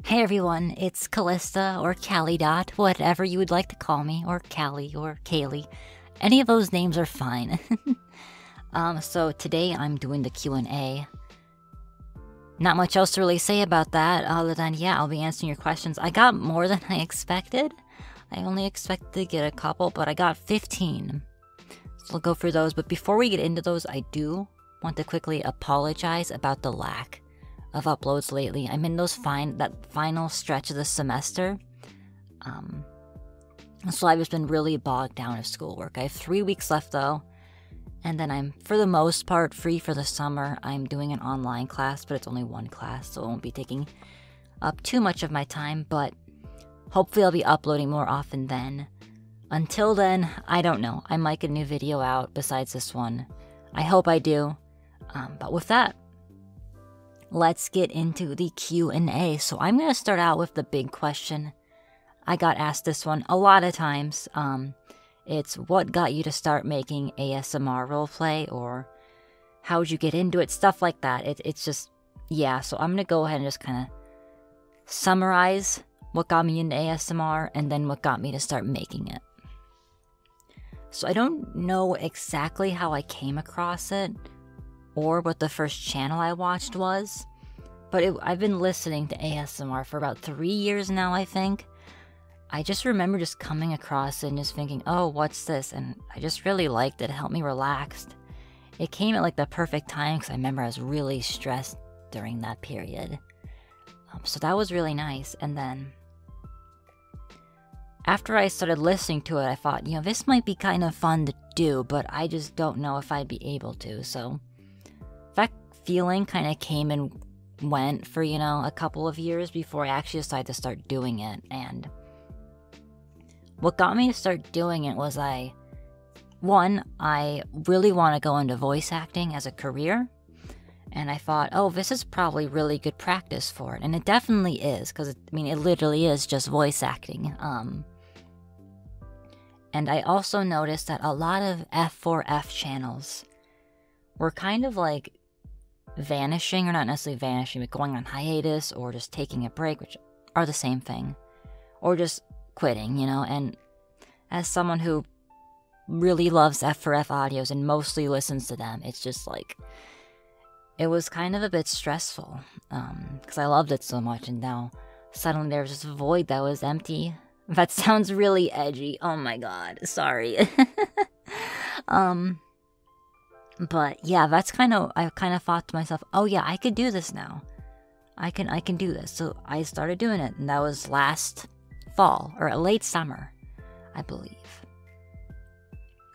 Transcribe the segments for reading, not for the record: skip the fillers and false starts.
Hey everyone, it's Callista or Callie Dot, whatever you would like to call me, or Callie or Kaylee. Any of those names are fine. So today I'm doing the Q&A. Not much else to really say about that, other than, yeah, I'll be answering your questions. I got more than I expected. I only expected to get a couple, but I got 15. So I'll go through those, but before we get into those, I do want to quickly apologize about the lack of uploads lately. I'm in that final stretch of the semester. So I've just been really bogged down with schoolwork. I have 3 weeks left though, and then I'm, for the most part, free for the summer. I'm doing an online class, but it's only one class, so it won't be taking up too much of my time, but hopefully I'll be uploading more often then. Until then, I don't know. I might get a new video out besides this one. I hope I do. But with that, let's get into the Q&A. So I'm going to start out with the big question. I got asked this one a lot of times. It's what got you to start making ASMR roleplay, or how'd you get into it, stuff like that. It's just, yeah, so I'm going to go ahead and just kind of summarize what got me into ASMR and then what got me to start making it. So I don't know exactly how I came across it or what the first channel I watched was, but I've been listening to ASMR for about 3 years now, I think. I just remember just coming across it and just thinking, oh, what's this? And I just really liked it. It helped me relax. It came at like the perfect time because I remember I was really stressed during that period. So that was really nice. And then after I started listening to it, I thought, this might be kind of fun to do, but I just don't know if I'd be able to. So that feeling kind of came and went for, a couple of years before I actually decided to start doing it. And what got me to start doing it was I really want to go into voice acting as a career. And I thought, oh, this is probably really good practice for it. And it definitely is, because, it literally is just voice acting. And I also noticed that a lot of F4F channels were kind of like vanishing, or not necessarily vanishing, but going on hiatus or just taking a break, which are the same thing. Or just quitting, and as someone who really loves F4F audios and mostly listens to them, it's just like, it was kind of a bit stressful, because I loved it so much, and now suddenly there was this void that was empty. That sounds really edgy. Oh my god, sorry. But yeah, I kind of thought to myself, oh yeah, I could do this now. I can do this. So I started doing it, and that was last fall, or late summer, I believe.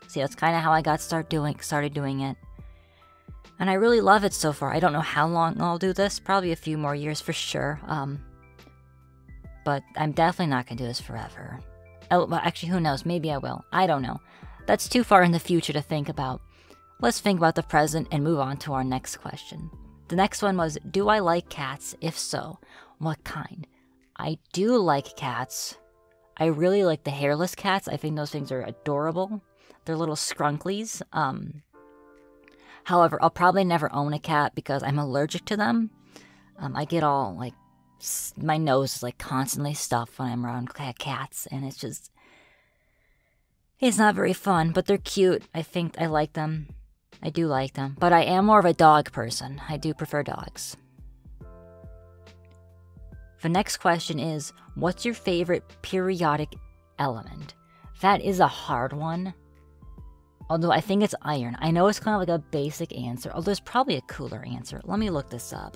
See, that's kind of how I started doing it. And I really love it so far. I don't know how long I'll do this. Probably a few more years for sure. But I'm definitely not going to do this forever. Oh, well, actually, who knows? Maybe I will. I don't know. That's too far in the future to think about. Let's think about the present and move on to our next question. The next one was, do I like cats? If so, what kind? I do like cats. I really like the hairless cats. I think those things are adorable. They're little skrunklies. However, I'll probably never own a cat because I'm allergic to them. I get all, my nose is, constantly stuffed when I'm around cats, and it's not very fun, but they're cute. I think I like them. I do like them. But I am more of a dog person. I do prefer dogs. The next question is, what's your favorite periodic element? That is a hard one. Although I think it's iron. I know it's kind of like a basic answer, although there's probably a cooler answer. Let me look this up.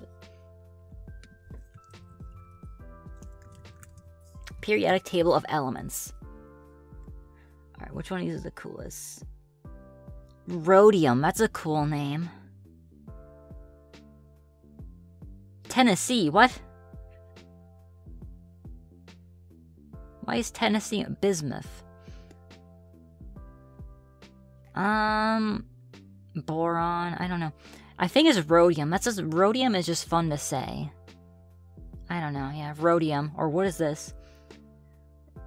Periodic table of elements. Alright, which one of these is the coolest? Rhodium, that's a cool name. Tennessee, what? Why is Tennessee bismuth? Boron, I don't know. I think it's rhodium. Rhodium is just fun to say. I don't know, yeah, rhodium. Or what is this?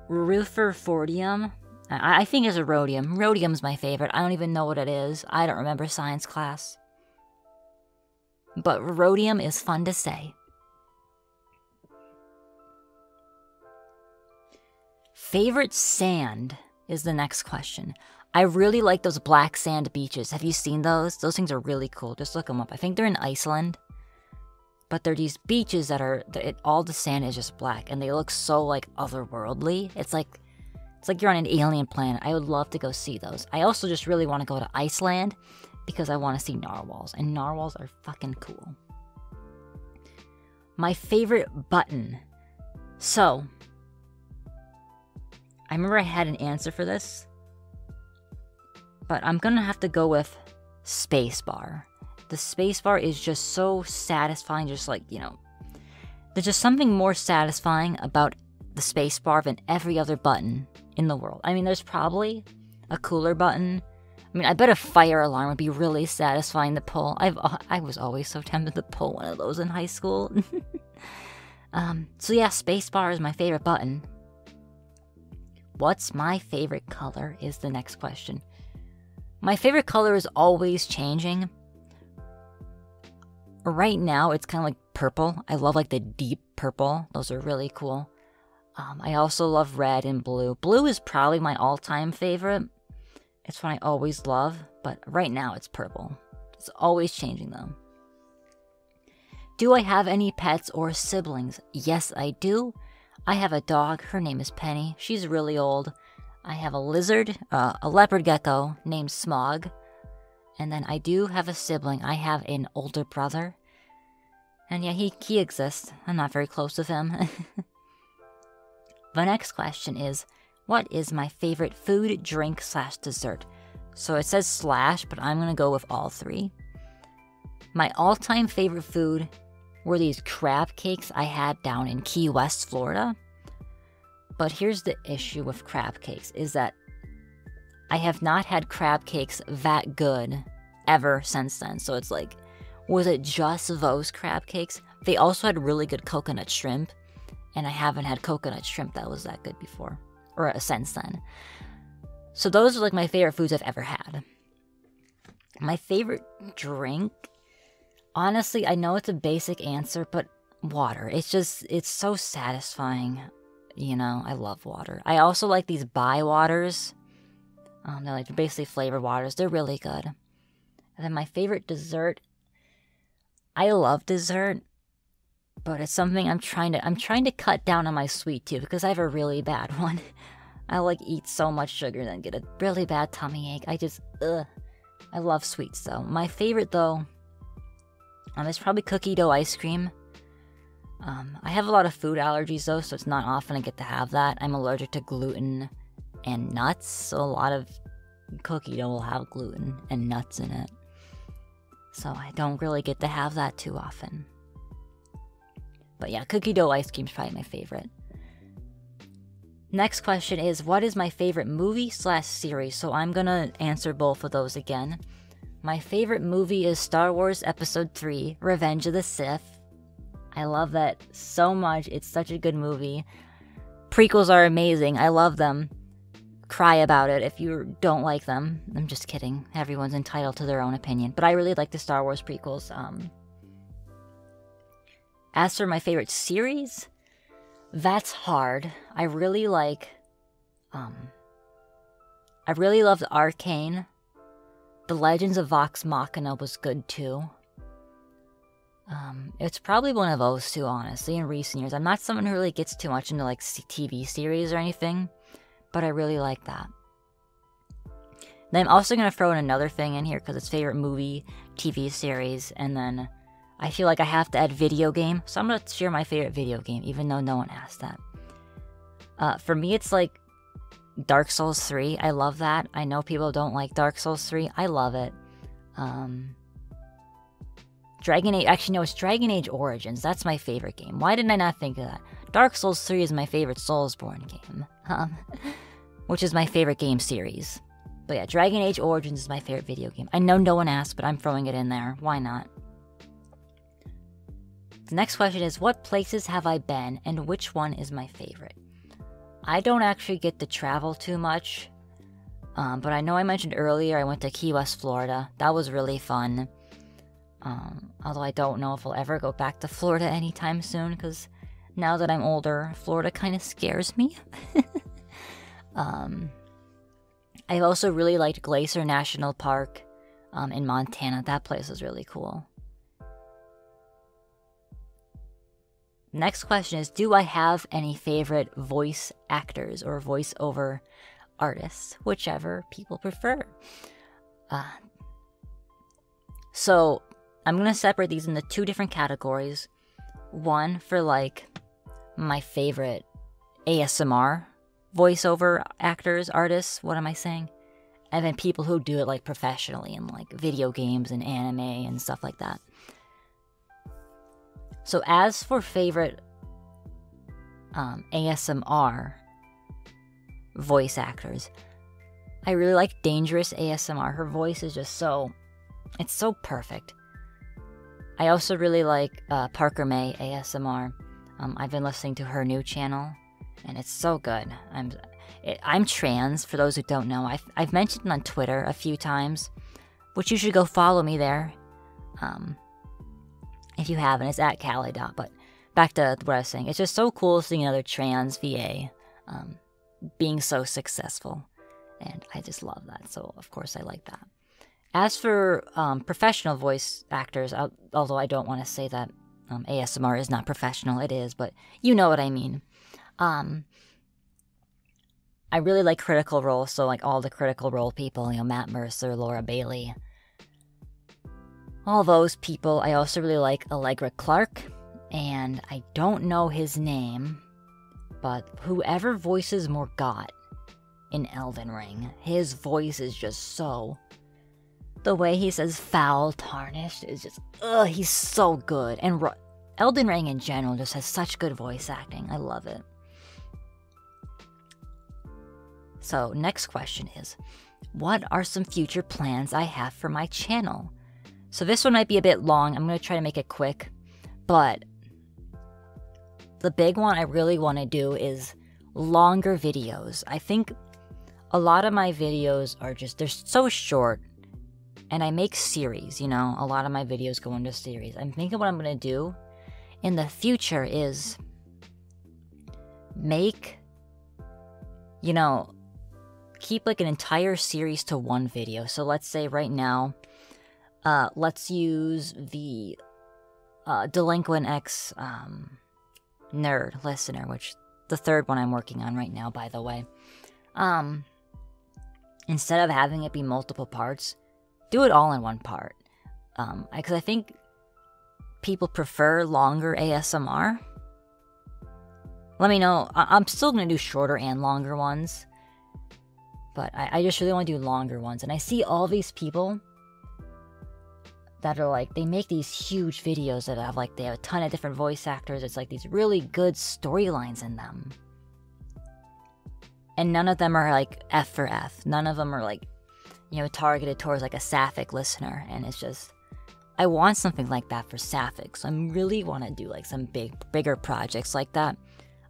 Rutherfordium? I think it's a rhodium. Rhodium's my favorite. I don't even know what it is. I don't remember science class. But rhodium is fun to say. Favorite sand is the next question. I really like those black sand beaches. Have you seen those? Those things are really cool. Just look them up. I think they're in Iceland. But they're these beaches that are, all the sand is just black. And they look so, like, otherworldly. It's like you're on an alien planet. I would love to go see those. I also just really want to go to Iceland because I want to see narwhals. And narwhals are fucking cool. My favorite button. So, I remember I had an answer for this. But I'm going to have to go with spacebar. The spacebar is just so satisfying, just like, you know. There's just something more satisfying about the spacebar than every other button in the world. I mean, there's probably a cooler button. I mean, I bet a fire alarm would be really satisfying to pull. I was always so tempted to pull one of those in high school. So yeah, spacebar is my favorite button. What's my favorite color is the next question. My favorite color is always changing. Right now, it's kind of like purple. I love like the deep purple. Those are really cool. I also love red and blue. Blue is probably my all-time favorite. It's what I always love, but right now it's purple. It's always changing though. Do I have any pets or siblings? Yes, I do. I have a dog. Her name is Penny. She's really old. I have a lizard, a leopard gecko named Smog. And then I do have a sibling. I have an older brother. And yeah, he exists. I'm not very close with him. The next question is, what is my favorite food, drink, / dessert? So it says /, but I'm going to go with all three. My all-time favorite food were these crab cakes I had down in Key West, Florida. But here's the issue with crab cakes, is that I have not had crab cakes that good ever since then. So it's like, was it just those crab cakes? They also had really good coconut shrimp, and I haven't had coconut shrimp that was that good before, or since then. So those are like my favorite foods I've ever had. My favorite drink, honestly, I know it's a basic answer, but water. It's so satisfying. You know, I love water. I also like these Bai waters. They're basically flavored waters. They're really good. And then my favorite dessert. I love dessert, but it's something I'm trying to cut down on my sweet tooth because I have a really bad one. I eat so much sugar and then get a really bad tummy ache. I love sweets though. My favorite though, is probably cookie dough ice cream. I have a lot of food allergies though, so it's not often I get to have that. I'm allergic to gluten and nuts, so a lot of cookie dough will have gluten and nuts in it. So I don't really get to have that too often. But yeah, cookie dough ice cream is probably my favorite. Next question is, what is my favorite movie / series? So I'm gonna answer both of those again. My favorite movie is Star Wars Episode 3, Revenge of the Sith. I love that so much. It's such a good movie. Prequels are amazing. I love them. Cry about it if you don't like them. I'm just kidding. Everyone's entitled to their own opinion. But I really like the Star Wars prequels. As for my favorite series, that's hard. I really loved Arcane. The Legends of Vox Machina was good too. It's probably one of those two, honestly, in recent years. I'm not someone who really gets too much into, TV series or anything, but I really like that. Then I'm also going to throw in another thing in here, because it's favorite movie, TV series, and then I feel like I have to add video game, so I'm going to share my favorite video game, even though no one asked that. For me, it's Dark Souls 3. I love that. I know people don't like Dark Souls 3. I love it. Dragon Age, actually no, it's Dragon Age Origins. That's my favorite game. Why didn't I not think of that? Dark Souls 3 is my favorite Soulsborne game. Which is my favorite game series. But yeah, Dragon Age Origins is my favorite video game. I know no one asked, but I'm throwing it in there. Why not? The next question is, what places have I been, and which one is my favorite? I don't actually get to travel too much. But I know I mentioned earlier I went to Key West, Florida. That was really fun. Although I don't know if I'll ever go back to Florida anytime soon, because now that I'm older, Florida kind of scares me. I've also really liked Glacier National Park in Montana. That place is really cool. Next question is, do I have any favorite voice actors or voiceover artists? Whichever people prefer. So I'm going to separate these into 2 different categories. One for like my favorite ASMR voiceover actors, artists, what am I saying? And then people who do it like professionally in like video games and anime and stuff like that. So as for favorite ASMR voice actors, I really like Dangerous ASMR. Her voice is just it's so perfect. I also really like Parker May ASMR. I've been listening to her new channel, and it's so good. I'm trans, for those who don't know. I've mentioned it on Twitter a few times, which you should go follow me there. If you haven't, it's at Callie. But back to what I was saying. It's just so cool seeing another trans VA being so successful. And I just love that. So, of course, I like that. As for professional voice actors, although I don't want to say that ASMR is not professional, it is, but you know what I mean. I really like Critical Role, so like all the Critical Role people, Matt Mercer, Laura Bailey, all those people. I also really like Allegra Clark, and I don't know his name, but whoever voices Morgott in Elden Ring, his voice is just so... The way he says foul, tarnished is just... he's so good. And Elden Ring in general just has such good voice acting. I love it. So, next question is, what are some future plans I have for my channel? So this one might be a bit long. I'm going to try to make it quick. But the big one I really want to do is longer videos. I think a lot of my videos are just, they're so short. And I make series, a lot of my videos go into series. I'm thinking what I'm going to do in the future is make, keep like an entire series to one video. So let's say right now, let's use the Delinquent X Nerd Listener, which the 3rd one I'm working on right now, by the way. Instead of having it be multiple parts, do it all in one part. Because I think people prefer longer ASMR. Let me know. I'm still going to do shorter and longer ones. But I just really want to do longer ones. And I see all these people that are like, they make these huge videos that have like, they have a ton of different voice actors. It's like these really good storylines in them. And none of them are like F for F. None of them are like, targeted towards like a sapphic listener. And it's just, I want something like that for sapphic. So I really want to do like some bigger projects like that.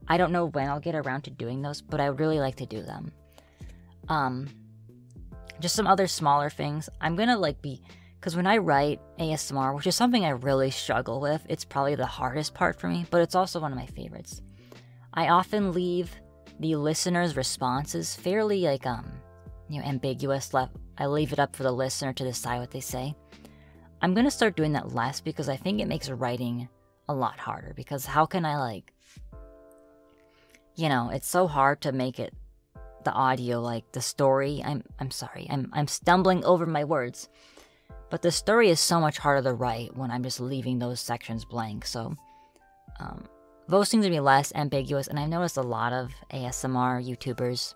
I don't know when I'll get around to doing those, but I would really like to do them. Just some other smaller things. I'm gonna because when I write ASMR, which is something I really struggle with, it's probably the hardest part for me, but it's also one of my favorites. I often leave the listener's responses fairly ambiguous. I leave it up for the listener to decide what they say. I'm going to start doing that less because I think it makes writing a lot harder. Because how can I it's so hard to make it the audio, the story. I'm sorry. I'm stumbling over my words. But the story is so much harder to write when I'm just leaving those sections blank. So those things are be less ambiguous. And I've noticed a lot of ASMR YouTubers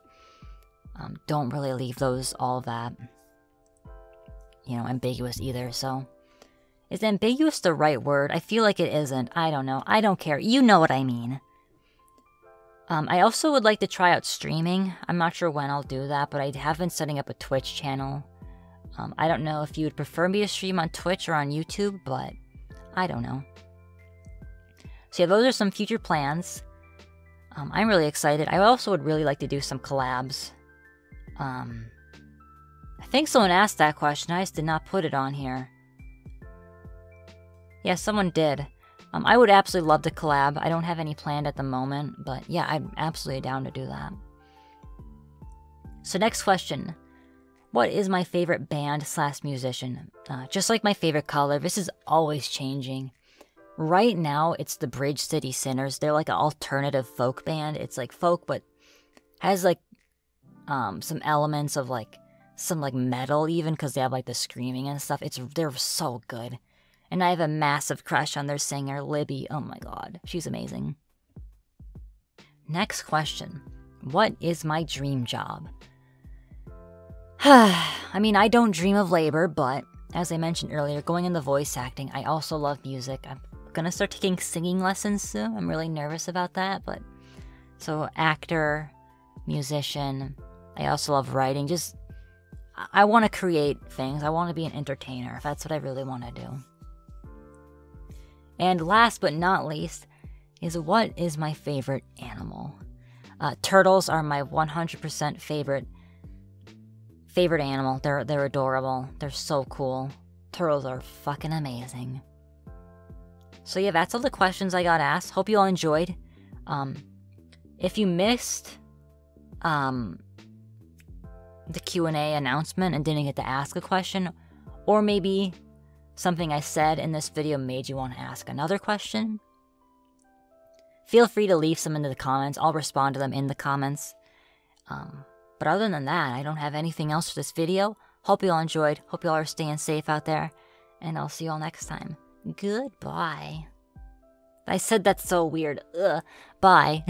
don't really leave those all that, ambiguous either. So, is ambiguous the right word? I feel like it isn't. I don't know. I don't care. You know what I mean. I also would like to try out streaming. I'm not sure when I'll do that, but I have been setting up a Twitch channel. I don't know if you would prefer me to stream on Twitch or on YouTube, but I don't know. So yeah, those are some future plans. I'm really excited. I also would really like to do some collabs. I think someone asked that question. I just did not put it on here. Yeah, someone did. I would absolutely love to collab. I don't have any planned at the moment, but yeah, I'm absolutely down to do that. So next question. What is my favorite band / musician? Just like my favorite color, this is always changing. Right now, it's the Bridge City Sinners. They're like an alternative folk band. It's like folk, but has like some elements of like some like metal even, because they have like the screaming and stuff. They're so good. And I have a massive crush on their singer, Libby. Oh my god, she's amazing. Next question. What is my dream job? I mean, I don't dream of labor, but as I mentioned earlier, going into voice acting, I also love music. I'm gonna start taking singing lessons soon. I'm really nervous about that, but so actor, musician. I also love writing. Just, I want to create things. I want to be an entertainer. That's what I really want to do. And last but not least is, what is my favorite animal? Turtles are my 100% favorite animal. They're adorable. They're so cool. Turtles are fucking amazing. So yeah, that's all the questions I got asked. Hope you all enjoyed. If you missed the Q&A announcement and didn't get to ask a question, or maybe something I said in this video made you want to ask another question, feel free to leave some into the comments. I'll respond to them in the comments. But other than that, I don't have anything else for this video. Hope you all enjoyed. Hope you all are staying safe out there. And I'll see you all next time. Goodbye. I said that's so weird. Ugh. Bye.